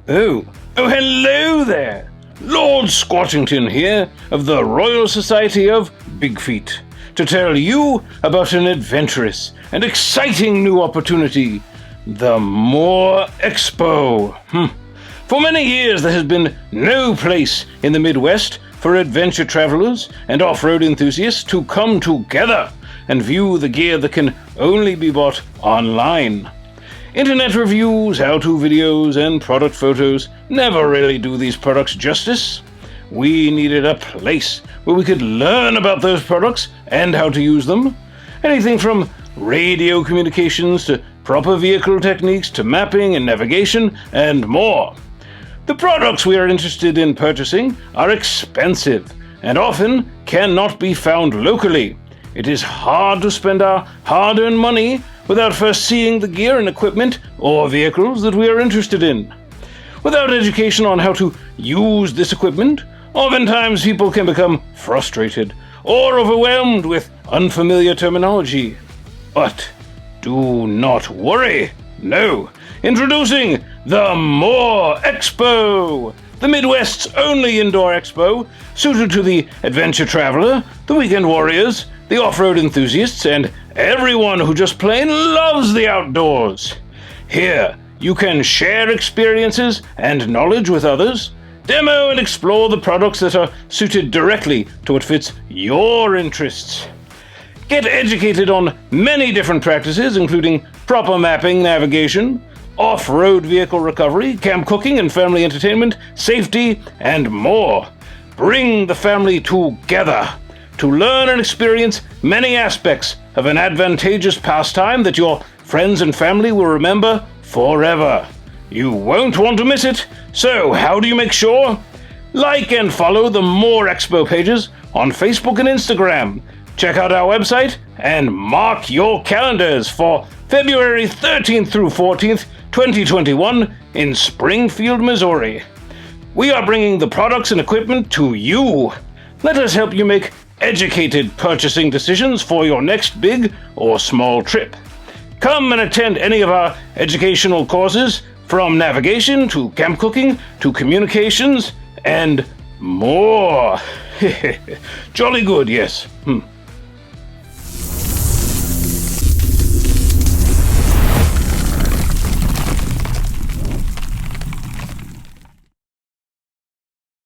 Oh, hello there. Lord Squatchington here of the Royal Society of Big Feet to tell you about an adventurous and exciting new opportunity, the SMORR Expo. For many years there has been no place in the Midwest for adventure travelers and off-road enthusiasts to come together and view the gear that can only be bought online. Internet reviews, how-to videos, and product photos never really do these products justice. We needed a place where we could learn about those products and how to use them. Anything from radio communications to proper vehicle techniques to mapping and navigation and more. The products we are interested in purchasing are expensive and often cannot be found locally. It is hard to spend our hard-earned money without first seeing the gear and equipment or vehicles that we are interested in. Without education on how to use this equipment, oftentimes people can become frustrated or overwhelmed with unfamiliar terminology. But do not worry. No. Introducing the SMORR Expo, the Midwest's only indoor expo suited to the adventure traveler, the weekend warriors, the off-road enthusiasts, and everyone who just plain loves the outdoors. Here, you can share experiences and knowledge with others, demo and explore the products that are suited directly to what fits your interests. Get educated on many different practices, including proper mapping, navigation, off-road vehicle recovery, camp cooking and family entertainment, safety, and more. Bring the family together to learn and experience many aspects of an advantageous pastime that your friends and family will remember forever. You won't want to miss it, so how do you make sure? Like and follow the SMORR Expo pages on Facebook and Instagram. Check out our website and mark your calendars for February 13th through 14th, 2021 in Springfield, Missouri. We are bringing the products and equipment to you. Let us help you make educated purchasing decisions for your next big or small trip. Come and attend any of our educational courses, from navigation to camp cooking to communications and more. Jolly good, yes.